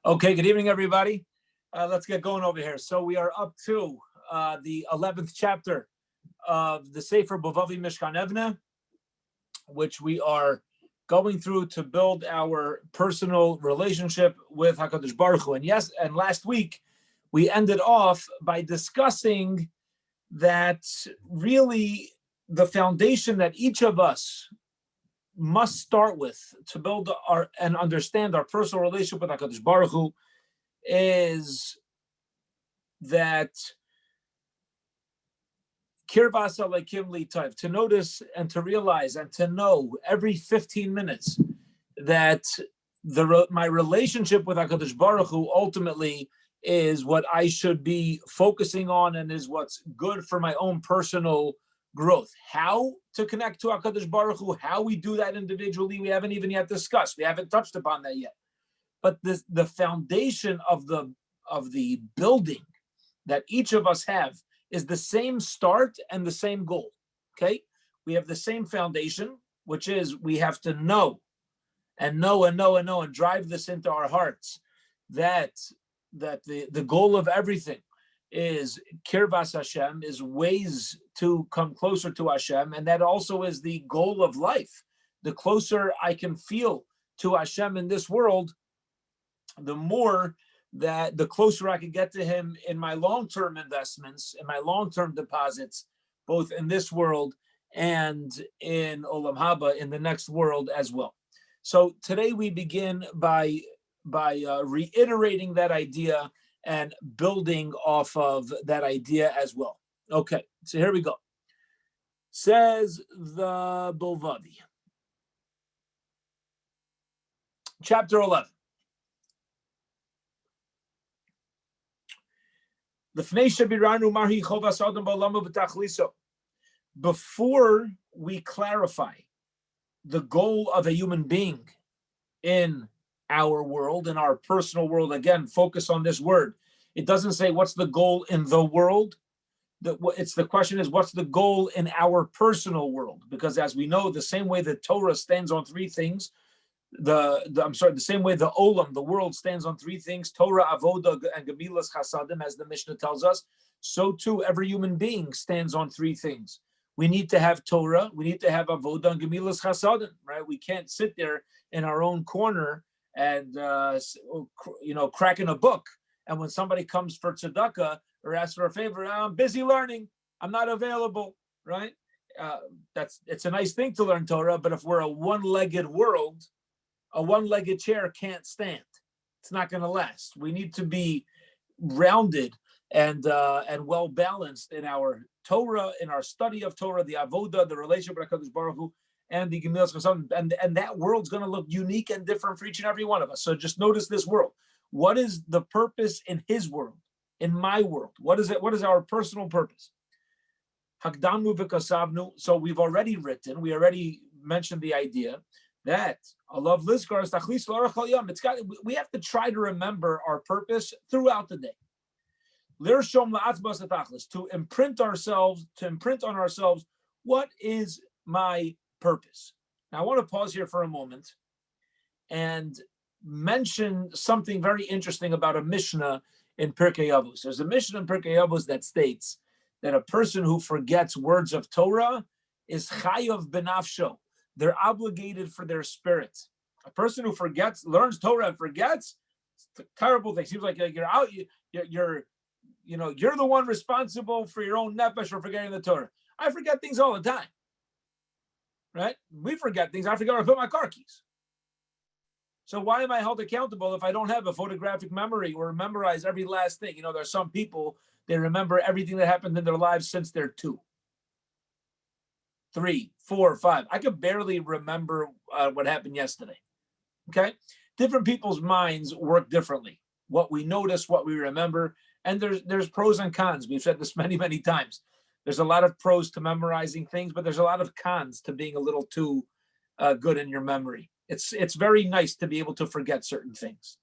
Okay, good evening, everybody. Let's get going over here. So we are up to the 11th chapter of the Sefer Bilvavi Mishkan Evneh, which we are going through to build our personal relationship with HaKadosh Baruch Hu. And last week we ended off by discussing that really the foundation that each of us must start with to build and understand our personal relationship with HaKadosh Baruch Hu is that kirvas alekim litayv, to notice and to realize and to know every 15 minutes that my relationship with HaKadosh Baruch Hu ultimately is what I should be focusing on and is what's good for my own personal growth. How to connect to HaKadosh Baruch Hu, how we do that individually, we haven't even yet discussed. We haven't touched upon that yet. But the foundation of the building that each of us have is the same start and the same goal. Okay? We have the same foundation, which is we have to know and drive this into our hearts that the goal of everything is kirvas Hashem, is ways to come closer to Hashem, and that also is the goal of life. The closer I can feel to Hashem in this world, the closer I can get to Him in my long-term investments, in my long-term deposits, both in this world and in Olam Haba, in the next world as well. So today we begin by reiterating that idea and building off of that idea as well. Okay, so here we go. Says the Bilvavi, chapter 11. Before we clarify the goal of a human being in our world, in our personal world, again, focus on this word. It doesn't say what's the goal in the world. The question is what's the goal in our personal world? Because as we know, the same way the Torah stands on three things, the same way the Olam, the world, stands on three things, Torah, Avoda, and Gemilas Chasadim, as the Mishnah tells us, so too every human being stands on three things. We need to have Torah, we need to have Avoda and Gemilas Chasadim, right? We can't sit there in our own corner and cracking a book. And when somebody comes for tzedakah or asks for a favor, I'm busy learning, I'm not available, right? It's a nice thing to learn Torah, but if we're a one-legged world, a one-legged chair can't stand. It's not going to last. We need to be rounded and well balanced in our Torah, in our study of Torah, the avoda, the relationship with HaKadosh Baruch Hu, and the Gemilas Chasadim, and that world's going to look unique and different for each and every one of us. So just notice this world. What is the purpose in His world, in my world? What is it? What is our personal purpose? Hakdamnu v'kasavnu. So we already mentioned the idea that alav lizkar is tachlis l'orach kol yom. We have to try to remember our purpose throughout the day. Lirshom la'atzbas atachlis, to imprint on ourselves what is my purpose. Now I want to pause here for a moment and mention something very interesting about a Mishnah in Pirkei Avos. There's a Mishnah in Pirkei Avos that states that a person who forgets words of Torah is chayav benafsho. They're obligated for their spirit. A person who learns Torah and forgets, it's a terrible thing. Seems like you're out. You're the one responsible for your own nefesh for forgetting the Torah. I forget things all the time, right? We forget things. I forget where I put my car keys. So why am I held accountable if I don't have a photographic memory or memorize every last thing? There's some people, they remember everything that happened in their lives since they're 2, 3, 4, 5. I could barely remember what happened yesterday. Okay? Different people's minds work differently. What we notice, what we remember, and there's pros and cons. We've said this many, many times. There's a lot of pros to memorizing things, but there's a lot of cons to being a little too good in your memory. It's very nice to be able to forget certain things.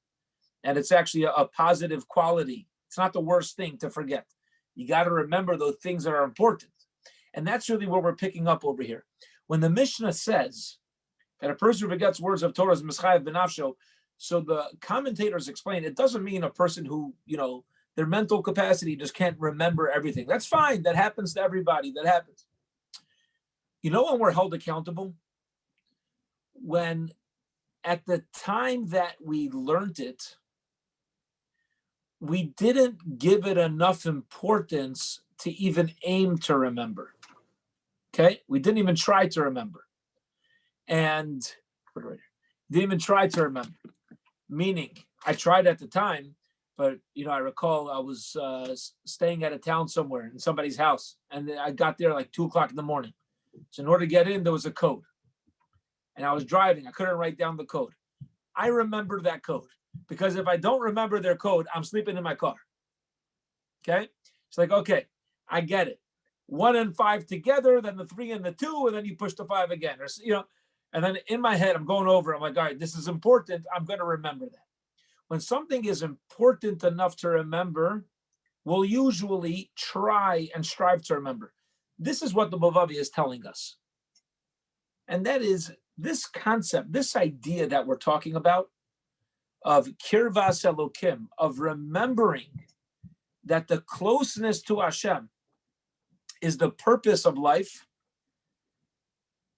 And it's actually a positive quality. It's not the worst thing to forget. You got to remember those things that are important. And that's really what we're picking up over here. When the Mishnah says that a person who forgets words of Torah is mischayev benafsho, So the commentators explain it doesn't mean a person who, their mental capacity just can't remember everything. That's fine. That happens to everybody. That happens. You know when we're held accountable? When at the time that we learned it, we didn't give it enough importance to even aim to remember. Okay? We didn't even try to remember. And didn't even try to remember. Meaning, I tried at the time, but I recall I was staying at a town somewhere in somebody's house, and I got there like 2:00 in the morning. So in order to get in, there was a code. And I was driving. I couldn't write down the code. I remembered that code because if I don't remember their code, I'm sleeping in my car. Okay? It's like, okay, I get it. 1 and 5 together, then the 3 and the 2, and then you push the 5 again. Or, and then in my head, I'm going over. I'm like, all right, this is important. I'm going to remember that. When something is important enough to remember, we'll usually try and strive to remember. This is what the Bilvavi is telling us. And that is this concept, this idea that we're talking about of kirvas elokim, of remembering that the closeness to Hashem is the purpose of life,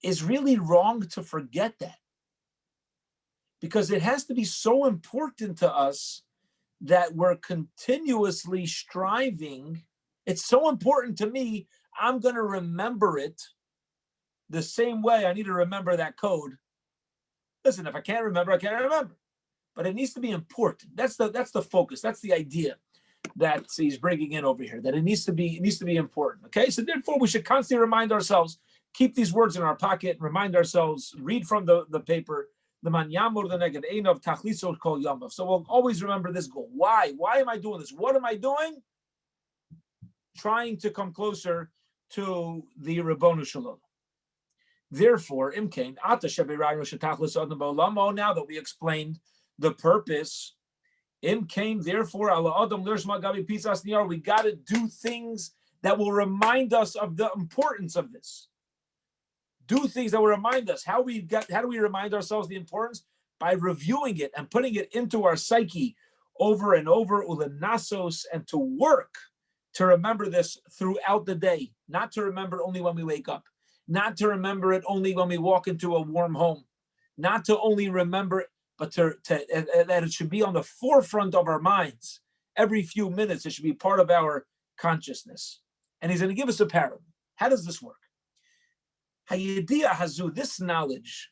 is really wrong to forget that. Because it has to be so important to us that we're continuously striving. It's so important to me, I'm going to remember it the same way I need to remember that code. Listen, if I can't remember, I can't remember. But it needs to be important. That's the focus. That's the idea that he's bringing in over here, that it needs to be important. Okay, so therefore we should constantly remind ourselves, keep these words in our pocket, remind ourselves, read from the paper, the man yamur the neged einov tachliso kol yamav. So we'll always remember this goal. Why am I doing this? What am I doing? Trying to come closer to the Ribbonu Shalom. Therefore, imkain ata shebeiraynu shetachlis adam ba'olamo. Now that we explained the purpose, imkain. Therefore, ala adam lirshma gabi pisas niyar. We got to do things that will remind us of the importance of this. Do things that will remind us. How do we remind ourselves the importance? By reviewing it and putting it into our psyche over and over, ulenasos, and to work to remember this throughout the day, not to remember only when we wake up, not to remember it only when we walk into a warm home, not to only remember it, but that it should be on the forefront of our minds. Every few minutes, it should be part of our consciousness. And he's going to give us a parable. How does this work? Hayediah hazu, this knowledge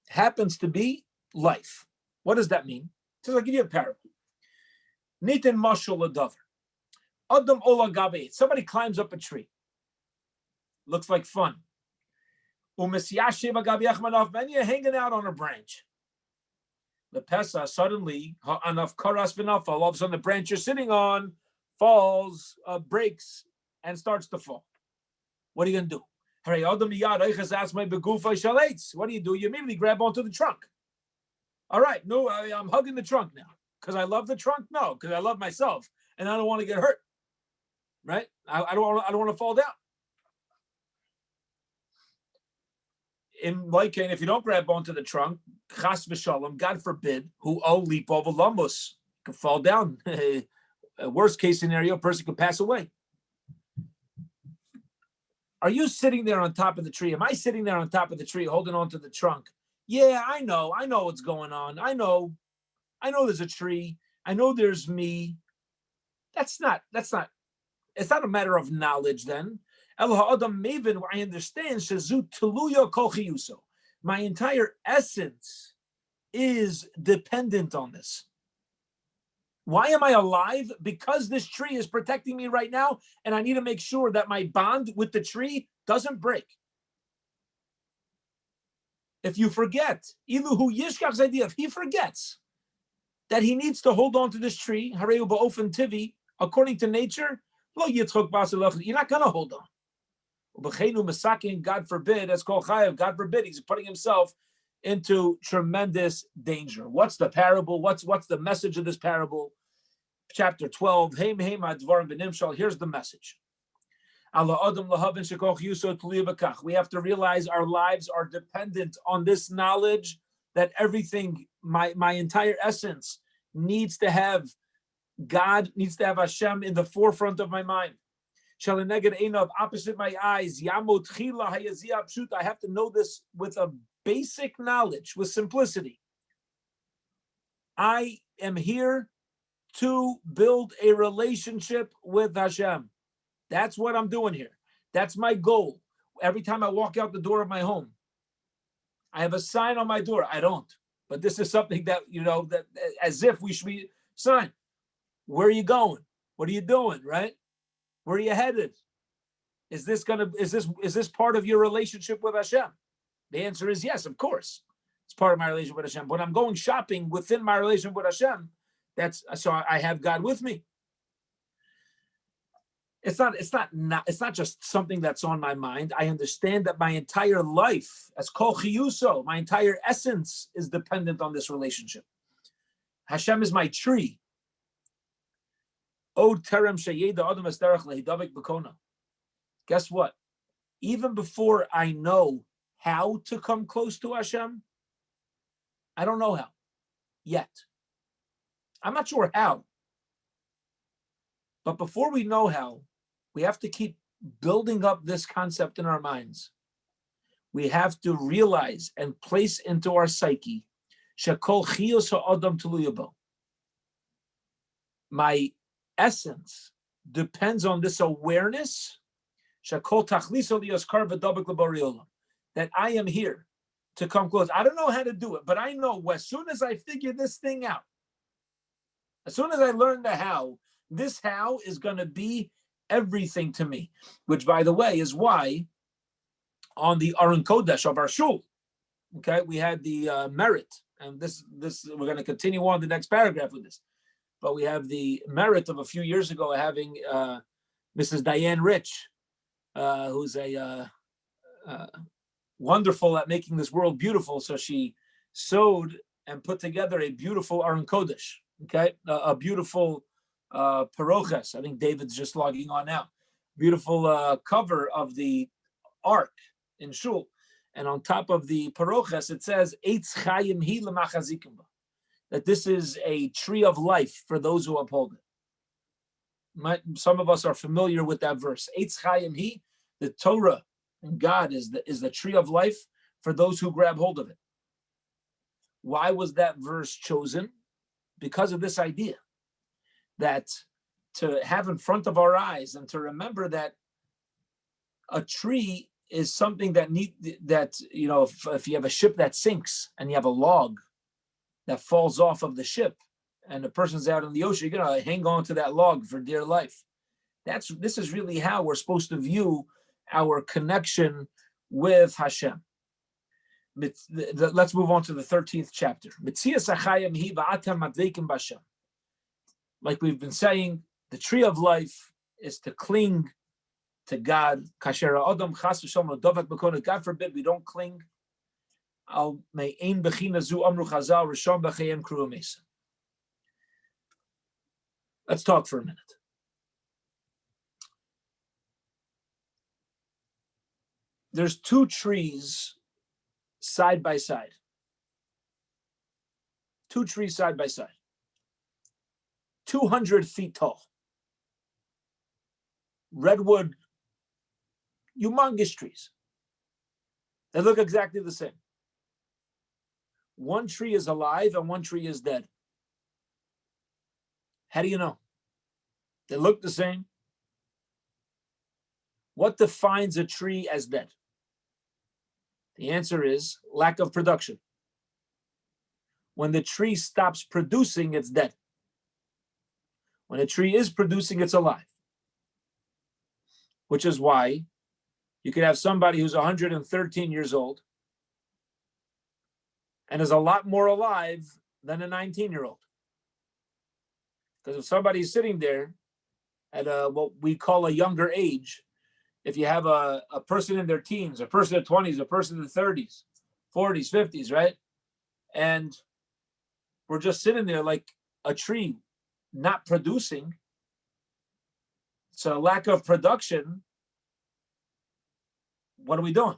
happens to be life. What does that mean? So I'll give you a parable. Nitin mashul adavar. Adam ola gabe. Somebody climbs up a tree. Looks like fun. Umesyashiv agav yachmanav. And you're hanging out on a branch. The pesa suddenly anav karas v'nafal. All of a sudden, the branch you're sitting on falls, breaks, and starts to fall. What are you going to do? What do you do? You immediately grab onto the trunk. All right, no, I'm hugging the trunk now because I love the trunk. No, because I love myself and I don't want to get hurt. Right? I don't want to fall down. In Lycan, if you don't grab onto the trunk, chas v'shalom, God forbid, who leap over lumbus, could fall down. Worst case scenario, a person could pass away. Are you sitting there on top of the tree? Am I sitting there on top of the tree holding on to the trunk? Yeah, I know what's going on. I know there's a tree. I know there's me. It's not a matter of knowledge then. I understand. My entire essence is dependent on this. Why am I alive? Because this tree is protecting me right now, and I need to make sure that my bond with the tree doesn't break. If you forget, Iluhu Yishkach's idea, if he forgets that he needs to hold on to this tree, Hareu Ba'ofen Tivi, according to nature, you're not going to hold on. God forbid, that's called Chayav, God forbid, he's putting himself into tremendous danger. What's the parable? What's the message of this parable? Chapter 12. Here's the message. We have to realize our lives are dependent on this knowledge that everything my entire essence needs to have God, needs to have Hashem in the forefront of my mind. Opposite my eyes. I have to know this with a basic knowledge, with simplicity. I am here to build a relationship with Hashem. That's what I'm doing here. That's my goal. Every time I walk out the door of my home, I have a sign on my door. I don't, but this is something that, that as if we should be sign. Where are you going? What are you doing? Right? Where are you headed? Is this part of your relationship with Hashem? The answer is yes, of course. It's part of my relationship with Hashem. When I'm going shopping within my relationship with Hashem, so I have God with me. It's not just something that's on my mind. I understand that my entire life, as kol chiyuso, my entire essence is dependent on this relationship. Hashem is my tree. Od terem sheyeda adam esterach lehidavik b'kona. Guess what? Even before I know how to come close to Hashem, I don't know how yet. I'm not sure how. But before we know how, we have to keep building up this concept in our minds. We have to realize and place into our psyche, shekol chiyus ha'adam tuluya bo. My essence depends on this awareness, shekol tachliso liyaskar v'dabek l'bari olam, that I am here to come close. I don't know how to do it, but I know as soon as I figure this thing out, as soon as I learn the how, this how is going to be everything to me, which, by the way, is why on the Aron Kodesh of our shul, okay, we had the merit, and this we're going to continue on the next paragraph with this, but we have the merit of a few years ago having Mrs. Diane Rich, who's a wonderful at making this world beautiful. So she sewed and put together a beautiful Aron Kodesh, okay, a beautiful paroches. I think David's just logging on now. Beautiful cover of the ark in shul, and on top of the paroches it says Eitz Chayim Hi L'Machazikim Ba, that this is a tree of life for those who uphold it. Some of us are familiar with that verse. Eitz Chayim Hi, the Torah and God is the tree of life for those who grab hold of it. Why was that verse chosen? Because of this idea that to have in front of our eyes and to remember that a tree is something that if you have a ship that sinks and you have a log that falls off of the ship and the person's out in the ocean, you're gonna hang on to that log for dear life. This is really how we're supposed to view our connection with Hashem. Let's move on to the 13th chapter. Like we've been saying, the tree of life is to cling to God. God forbid we don't cling. Let's talk for a minute. There's two trees side by side. Two trees side by side. 200 feet tall. Redwood, humongous trees. They look exactly the same. One tree is alive and one tree is dead. How do you know? They look the same. What defines a tree as dead? The answer is lack of production. When the tree stops producing, it's dead. When a tree is producing, it's alive. Which is why you could have somebody who's 113 years old and is a lot more alive than a 19-year-old. Because if somebody's sitting there at what we call a younger age, if you have a person in their teens, a person in their 20s, a person in their 30s, 40s, 50s, right? And we're just sitting there like a tree, not producing. So lack of production, what are we doing?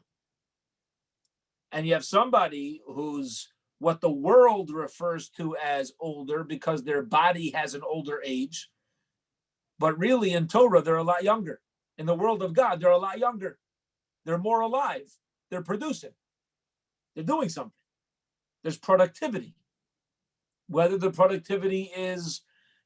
And you have somebody who's what the world refers to as older because their body has an older age. But really in Torah, they're a lot younger. In the world of God, they're a lot younger. They're more alive. They're producing. They're doing something. There's productivity. Whether the productivity is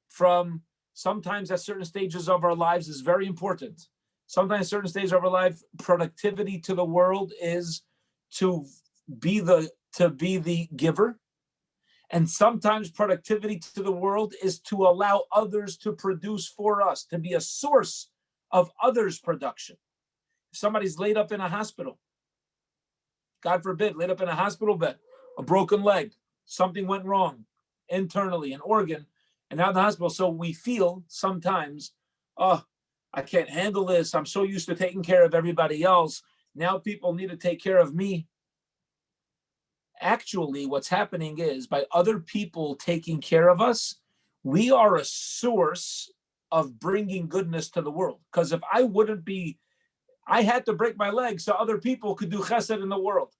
from sometimes at certain stages of our lives is very important. Sometimes certain stages of our life, productivity to the world is to be the giver. And sometimes productivity to the world is to allow others to produce for us, to be a source of others' production. If somebody's laid up in a hospital, God forbid, laid up in a hospital bed, a broken leg, something went wrong internally, an organ, and now in the hospital. So we feel sometimes, oh, I can't handle this. I'm so used to taking care of everybody else. Now people need to take care of me. Actually, what's happening is by other people taking care of us, we are a source of bringing goodness to the world. Because if I had to break my leg so other people could do chesed in the world.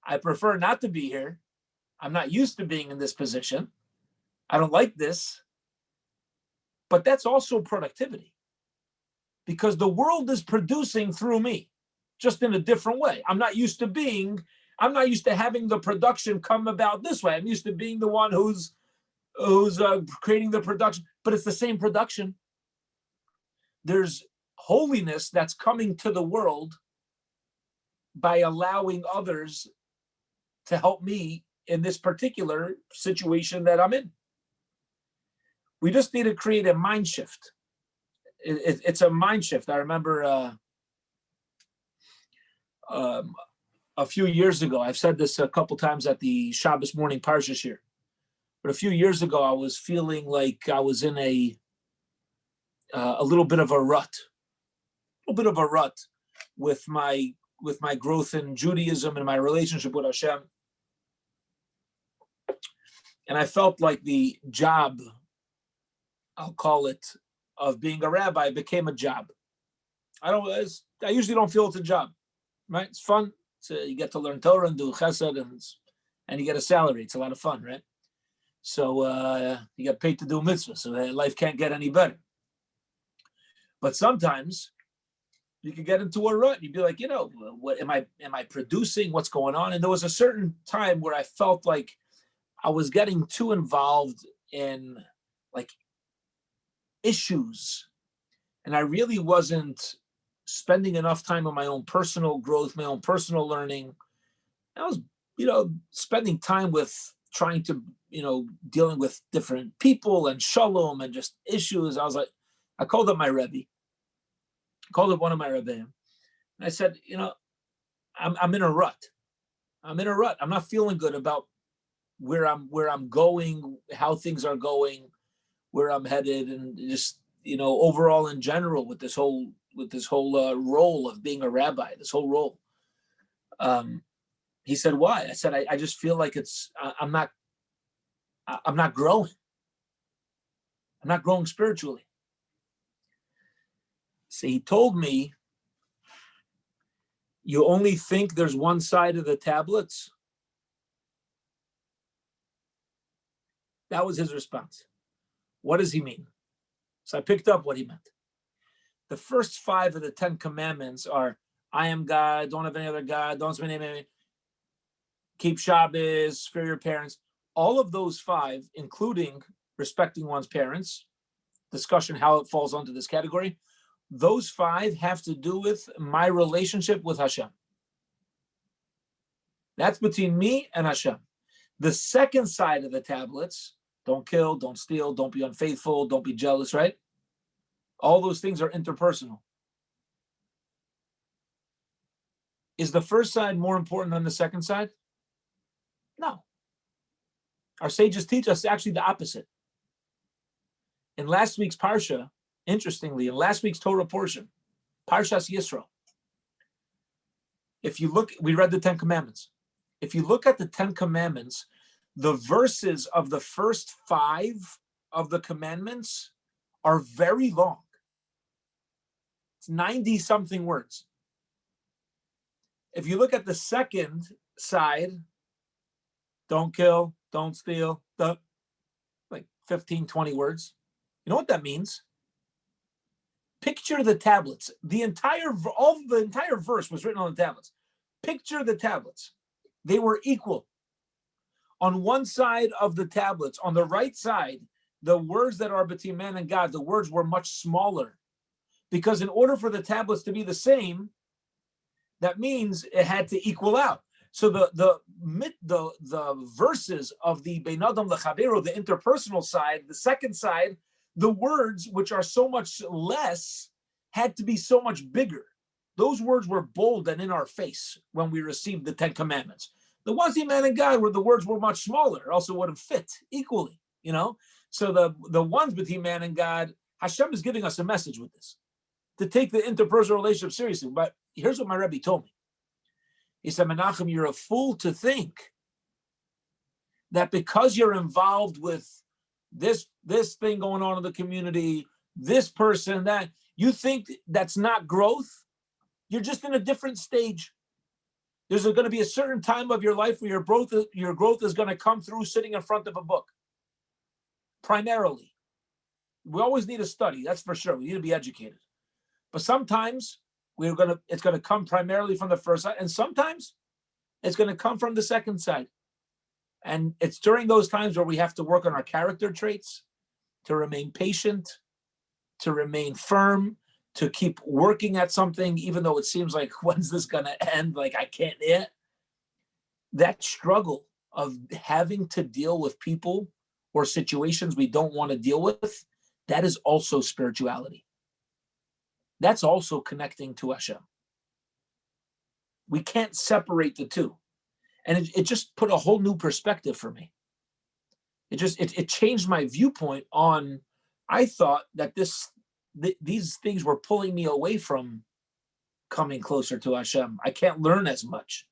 I prefer not to be here. I'm not used to being in this position. I don't like this. But that's also productivity. Because the world is producing through me, just in a different way. I'm not used to having the production come about this way. I'm used to being the one who's creating the production, but it's the same production. There's holiness that's coming to the world by allowing others to help me in this particular situation that I'm in. We just need to create a mind shift. It's a mind shift. I remember a few years ago, I've said this a couple times at the Shabbos morning Parsha shir, but a few years ago, I was feeling like I was in a little bit of a rut with my growth in Judaism and my relationship with Hashem. And I felt like the job, I'll call it, of being a rabbi became a job. I usually don't feel it's a job, right? It's fun. You get to learn Torah and do chesed, and you get a salary. It's a lot of fun, right? So you get paid to do mitzvahs, so life can't get any better. But sometimes you can get into a rut. You'd be like, what am I producing? What's going on? And there was a certain time where I felt like I was getting too involved in like issues, and I really wasn't spending enough time on my own personal growth, my own personal learning. I was, spending time with trying to, dealing with different people and shalom and just issues. I called up my Rebbe. I called up one of my Rebbeim. And I said, I'm in a rut. I'm in a rut. I'm not feeling good about where I'm going, how things are going, where I'm headed, and just, overall in general with this whole role of being a rabbi, this whole role. He said, why? I said, I just feel like I'm not growing. I'm not growing spiritually. So he told me, you only think there's one side of the tablets? That was his response. What does he mean? So I picked up what he meant. The first 5 of the 10 commandments are, I am God, don't have any other God, don't spend any, keep Shabbos, fear your parents. All of those 5, including respecting one's parents, discussion how it falls onto this category, those 5 have to do with my relationship with Hashem. That's between me and Hashem. The second side of the tablets, don't kill, don't steal, don't be unfaithful, don't be jealous, right? All those things are interpersonal. Is the first side more important than the second side? No. Our sages teach us actually the opposite. In last week's Parsha, interestingly, in last week's Torah portion, Parshas Yisro, if you look, we read the 10 Commandments. If you look at the 10 Commandments, the verses of the first 5 of the commandments are very long. It's 90-something words. If you look at the second side, don't kill, don't steal, like 15, 20 words. You know what that means? Picture the tablets. The entire verse was written on the tablets. Picture the tablets. They were equal. On one side of the tablets, on the right side, the words that are between man and God, the words were much smaller. Because in order for the tablets to be the same, that means it had to equal out. So the verses of the Bein Adam L'Chaveiro, the interpersonal side, the second side, the words which are so much less had to be so much bigger. Those words were bold and in our face when we received the Ten Commandments. The ones in man and God, where the words were much smaller, also wouldn't fit equally. So the ones between man and God, Hashem is giving us a message with this, to take the interpersonal relationship seriously. But here's what my Rebbe told me. He said, Menachem, you're a fool to think that because you're involved with this thing going on in the community, this person, that, you think that's not growth. You're just in a different stage. There's going to be a certain time of your life where your growth is going to come through sitting in front of a book. Primarily. We always need to study, that's for sure. We need to be educated. But sometimes it's going to come primarily from the first side, and sometimes it's going to come from the second side. And it's during those times where we have to work on our character traits, to remain patient, to remain firm, to keep working at something, even though it seems like, when's this going to end? Like, I can't yet. That struggle of having to deal with people or situations we don't want to deal with, that is also spirituality. That's also connecting to Hashem. We can't separate the two. And it just put a whole new perspective for me. It changed my viewpoint on, I thought that these things were pulling me away from coming closer to Hashem. I can't learn as much.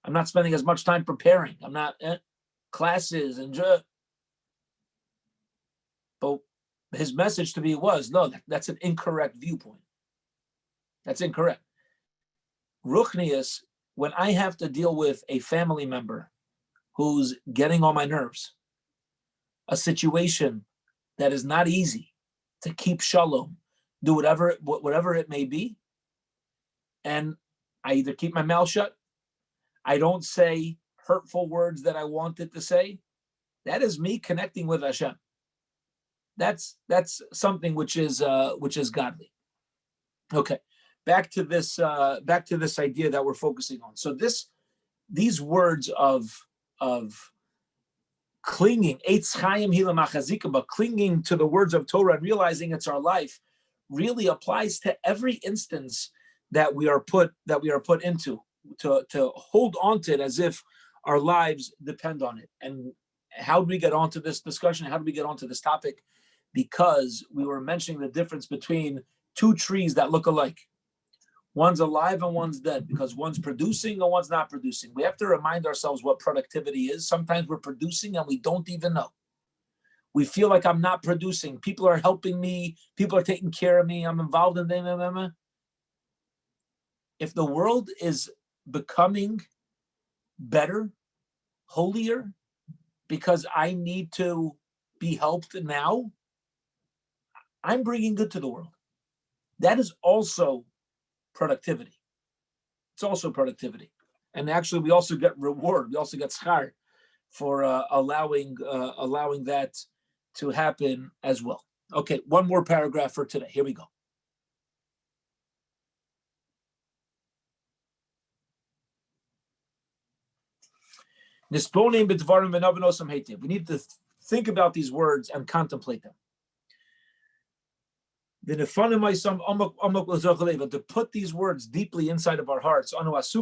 I'm not spending as much time preparing. I'm not classes and but his message to me was, no, that's an incorrect viewpoint. That's incorrect. Ruchnius, when I have to deal with a family member who's getting on my nerves, a situation that is not easy to keep shalom, do whatever it may be, and I either keep my mouth shut, I don't say hurtful words that I wanted to say, that is me connecting with Hashem. That's something which is godly. Okay, back to this idea that we're focusing on. So these words of clinging, Eitz Chaim Hila Machazika, but clinging to the words of Torah and realizing it's our life, really applies to every instance that we are put into, to hold on to it as if our lives depend on it. And how do we get onto this discussion? How do we get onto this topic? Because we were mentioning the difference between two trees that look alike. One's alive and one's dead, because one's producing and one's not producing. We have to remind ourselves what productivity is. Sometimes we're producing and we don't even know. We feel like I'm not producing. People are helping me. People are taking care of me. I'm involved in them. If the world is becoming better, holier, because I need to be helped now, I'm bringing good to the world. That is also productivity. It's also productivity. And actually, we also get reward. We also get schar for allowing that to happen as well. Okay, one more paragraph for today. Here we go. We need to think about these words and contemplate them. To put these words deeply inside of our hearts, to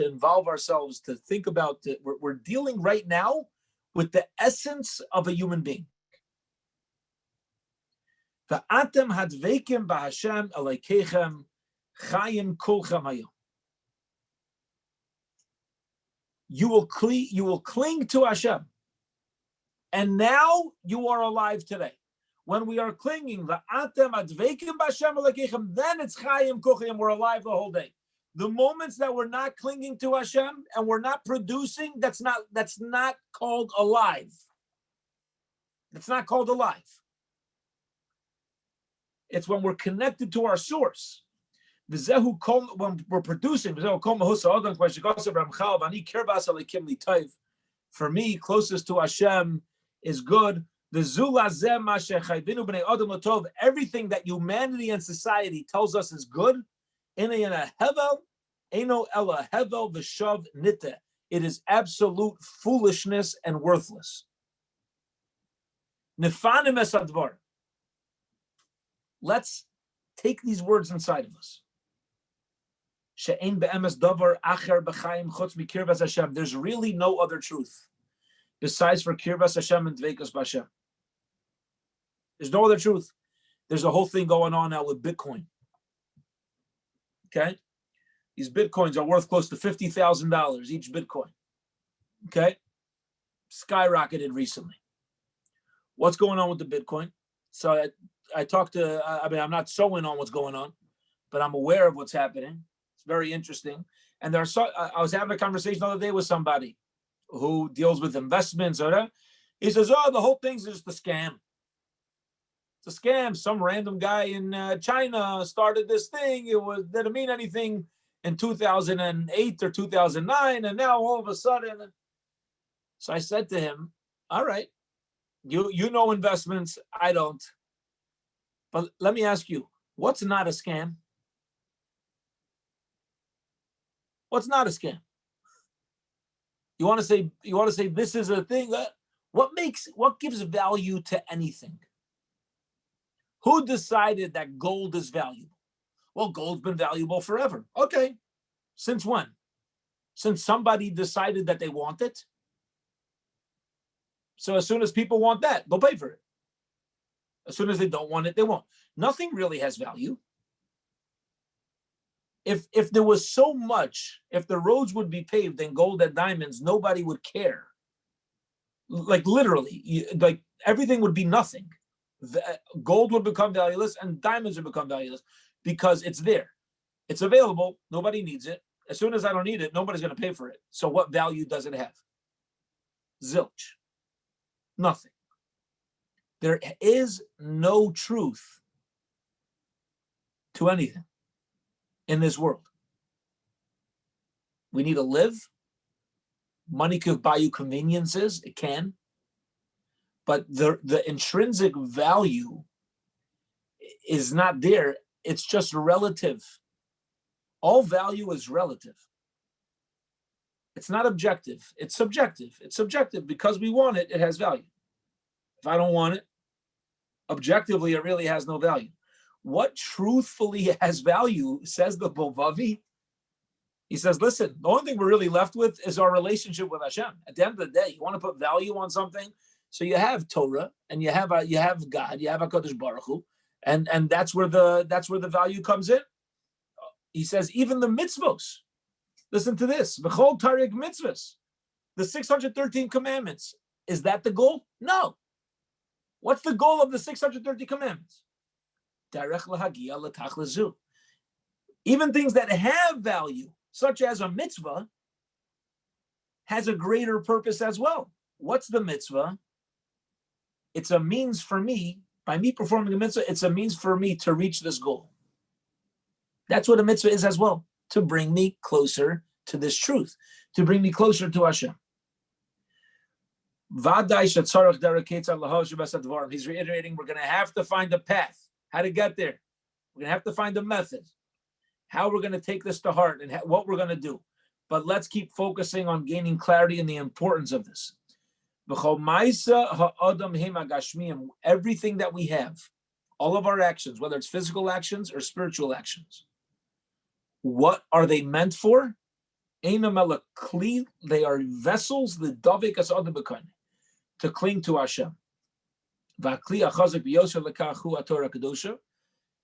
involve ourselves, to think about it. We're dealing right now with the essence of a human being. You will cling to Hashem, and now you are alive today. When we are clinging, then it's Chayim Kuchim, we're alive the whole day. The moments that we're not clinging to Hashem and we're not producing, that's not called alive. It's not called alive. It's when we're connected to our source. When we're producing, for me, closest to Hashem is good. Everything that humanity and society tells us is good, it is absolute foolishness and worthless. Let's take these words inside of us. There's really no other truth besides for Kirvas Hashem and Dveikus B'Hashem. There's no other truth. There's a whole thing going on now with Bitcoin. Okay? These Bitcoins are worth close to $50,000 each Bitcoin. Okay? Skyrocketed recently. What's going on with the Bitcoin? So I talked to, I'm not so in on what's going on, but I'm aware of what's happening. It's very interesting. And I was having a conversation the other day with somebody who deals with investments. He says, the whole thing's just a scam. It's a scam. Some random guy in China started this thing. It didn't mean anything in 2008 or 2009. And now all of a sudden. So I said to him, all right, you know investments. I don't. But let me ask you, what's not a scam? What's not a scam? You want to say this is a thing? What gives value to anything? Who decided that gold is valuable? Well, gold's been valuable forever. Okay. Since when? Since somebody decided that they want it. So as soon as people want that, they'll pay for it. As soon as they don't want it, they won't. Nothing really has value. If there was so much, if the roads would be paved in gold and diamonds, nobody would care. Like literally, like everything would be nothing. Gold would become valueless and diamonds would become valueless because it's there. It's available. Nobody needs it. As soon as I don't need it, nobody's going to pay for it. So what value does it have? Zilch. Nothing. There is no truth to anything in this world. We need to live. Money could buy you conveniences. It can. But the intrinsic value is not there. It's just relative. All value is relative. It's not objective. It's subjective. It's subjective because we want it, it has value. If I don't want it, objectively, it really has no value. What truthfully has value, says the Bilvavi. He says, listen, the only thing we're really left with is our relationship with Hashem. At the end of the day, you want to put value on something, so you have Torah and you have God, you have HaKadosh Baruch Hu, and that's where the value comes in. He says, even the mitzvos. Listen to this. V'chol tarik mitzvos. The 613 commandments. Is that the goal? No. What's the goal of the 630 commandments? Derech lahagia l'tach lezu. Even things that have value, such as a mitzvah, has a greater purpose as well. What's the mitzvah? It's a means for me, by me performing a mitzvah, it's a means for me to reach this goal. That's what a mitzvah is as well, to bring me closer to this truth, to bring me closer to Hashem. He's reiterating, we're going to have to find a path, how to get there. We're going to have to find a method, how we're going to take this to heart and what we're going to do. But let's keep focusing on gaining clarity and the importance of this. Everything that we have, all of our actions, whether it's physical actions or spiritual actions, what are they meant for? They are vessels, to cling to Hashem.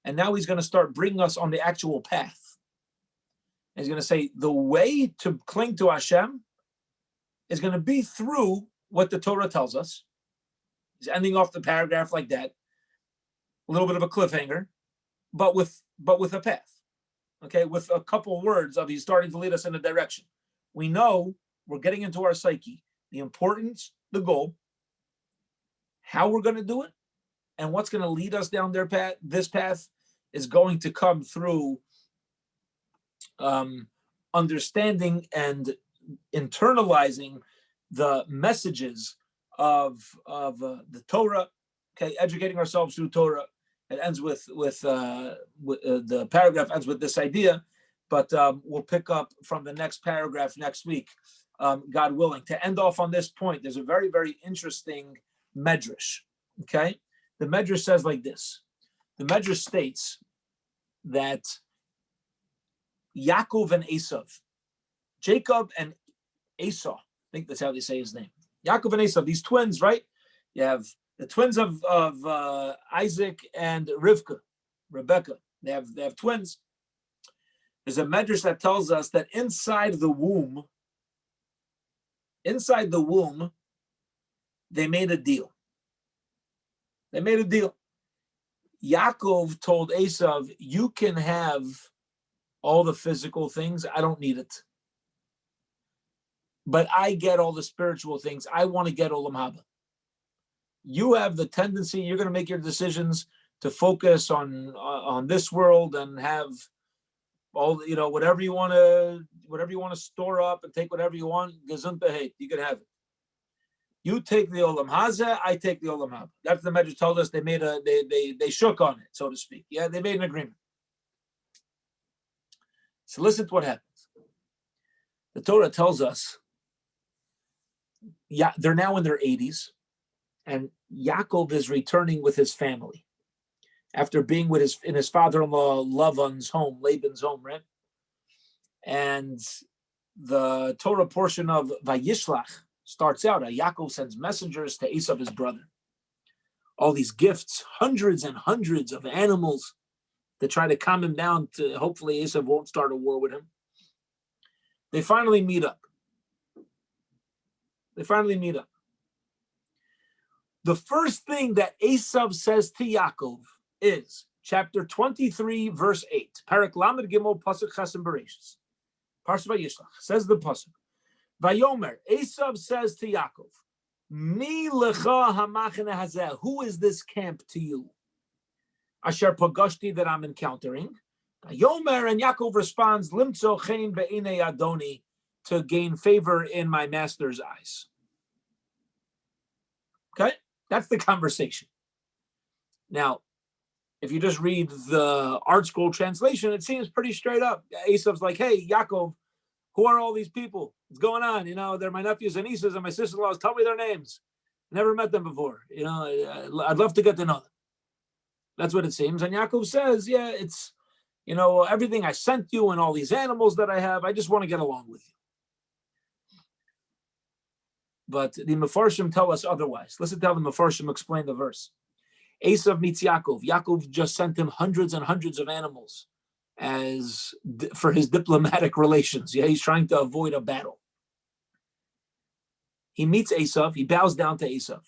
And now he's going to start bringing us on the actual path. He's going to say the way to cling to Hashem is going to be through what the Torah tells us. He's ending off the paragraph like that, a little bit of a cliffhanger, but with a path. okay, with a couple words of he's starting to lead us in a direction. We know we're getting into our psyche, the importance, the goal, how we're going to do it, and what's going to lead us down their path. This path is going to come through understanding and internalizing the messages of the Torah. Okay, educating ourselves through Torah. It ends with the paragraph ends with this idea, but we'll pick up from the next paragraph next week, God willing. To end off on this point, there's a very, very interesting medrash. Okay, the medrash says like this. The medrash states that Yaakov and Esav, Jacob and Esau, I think that's how they say his name. Yaakov and Esau, these twins, right? You have the twins of Isaac and Rebecca. They have twins. There's a medrash that tells us that inside the womb, they made a deal. Yaakov told Esav, you can have all the physical things. I don't need it. But I get all the spiritual things. I want to get Olam Haba. You have the tendency, you're going to make your decisions to focus on this world and have all, whatever you want to store up and take whatever you want. Gesund beheit, you can have it. You take the Olam Hazeh, I take the Olam Haba. That's the Medrash told us. They made they shook on it, so to speak. Yeah, they made an agreement. So listen to what happens. The Torah tells us, yeah, they're now in their 80s, and Yaakov is returning with his family after being with his father-in-law Laban's home, Laban's home, right? And the Torah portion of Vayishlach starts out. Yaakov sends messengers to Esav, his brother. All these gifts, hundreds and hundreds of animals to try to calm him down. To hopefully Esav won't start a war with him. They finally meet up. The first thing that Esav says to Yaakov is chapter 23, verse 8. Parak Lamed Gimel Pasuk Chasam Bereshis. Parsha Vayishlach says the pasuk. Vayomer, Esav says to Yaakov, Mi lecha hamachane hazeh. Who is this camp to you? Asher pagashti, that I'm encountering. Vayomer, and Yaakov responds, Limtzo chen be'inei Adoni, to gain favor in my master's eyes. Okay, that's the conversation. Now, if you just read the Art Scroll translation, it seems pretty straight up. Esav's like, hey, Yaakov, who are all these people? What's going on? They're my nephews and nieces and my sister-in-laws. Tell me their names. Never met them before. I'd love to get to know them. That's what it seems. And Yaakov says, yeah, it's, everything I sent you and all these animals that I have, I just want to get along with you. But the Mefarshim tell us otherwise. Listen to how the Mefarshim explain the verse. Esav meets Yaakov. Yaakov just sent him hundreds and hundreds of animals for his diplomatic relations. Yeah, he's trying to avoid a battle. He meets Esav. He bows down to Esav.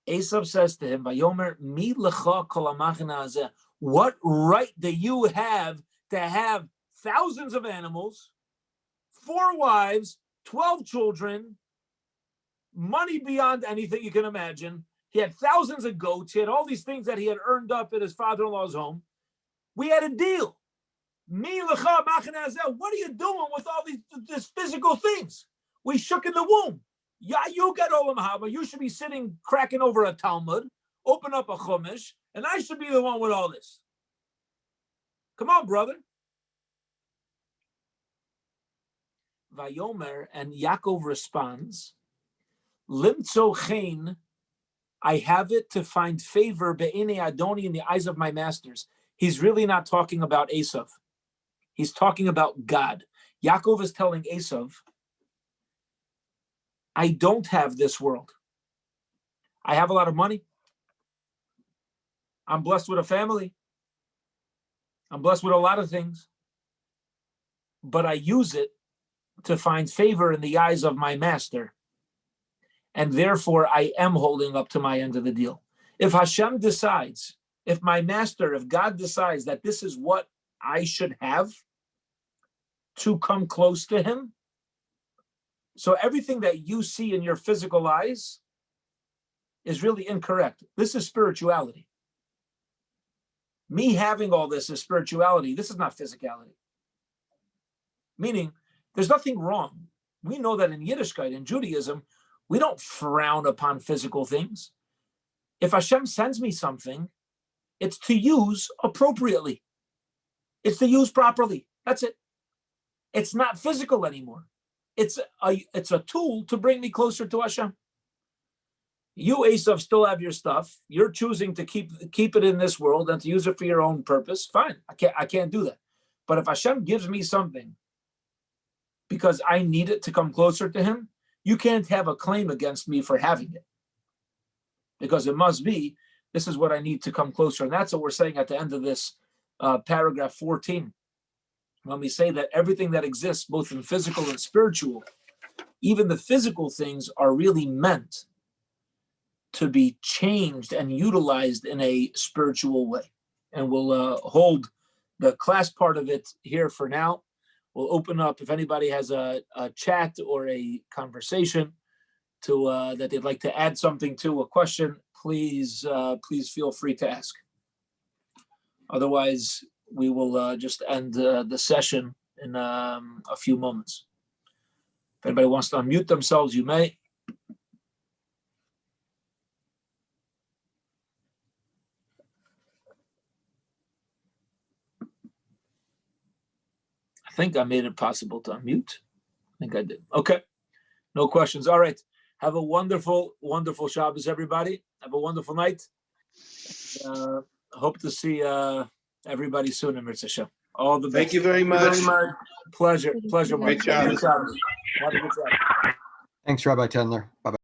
Esav says to him, Vayomer, mi lecha kol hamachane hazeh. What right do you have to have thousands of animals, 4 wives, 12 children, money beyond anything you can imagine? He had thousands of goats. He had all these things that he had earned up at his father-in-law's home. We had a deal. Mi lecha hamachane hazeh. What are you doing with all these physical things? We shook in the womb. Yeah, you get Olam Haba. You should be sitting cracking over a Talmud, open up a Chumash, and I should be the one with all this. Come on, brother. Vayomer, and Yaakov responds, Limtzo chen, I have it to find favor be'inei Adoni, in the eyes of my masters. He's really not talking about Esav. He's talking about God. Yaakov is telling Esav, I don't have this world. I have a lot of money. I'm blessed with a family. I'm blessed with a lot of things. But I use it to find favor in the eyes of my master. And therefore, I am holding up to my end of the deal. If Hashem decides, if my master, if God decides that this is what I should have to come close to him. So everything that you see in your physical eyes is really incorrect. This is spirituality. Me having all this is spirituality. This is not physicality. Meaning, there's nothing wrong. We know that in Yiddishkeit, in Judaism, we don't frown upon physical things. If Hashem sends me something, it's to use appropriately. It's to use properly. That's it. It's not physical anymore. It's a tool to bring me closer to Hashem. You, Esav, still have your stuff. You're choosing to keep it in this world and to use it for your own purpose. Fine. I can't do that. But if Hashem gives me something because I need it to come closer to him, you can't have a claim against me for having it. Because it must be, this is what I need to come closer. And that's what we're saying at the end of this paragraph 14. When we say that everything that exists, both in physical and spiritual, even the physical things are really meant to be changed and utilized in a spiritual way. And we'll hold the class part of it here for now. We'll open up if anybody has a chat or a conversation to that they'd like to add something to, a question, please feel free to ask. Otherwise, we will just end the session in a few moments. If anybody wants to unmute themselves, you may. I think I made it possible to unmute. I think I did. Okay. No questions. All right. Have a wonderful, wonderful Shabbos, everybody. Have a wonderful night. Hope to see everybody soon in Mirza Hashem. All the best. Thank you very much. Pleasure. Great job. Have a good job. Thanks, Rabbi Tendler. Bye-bye.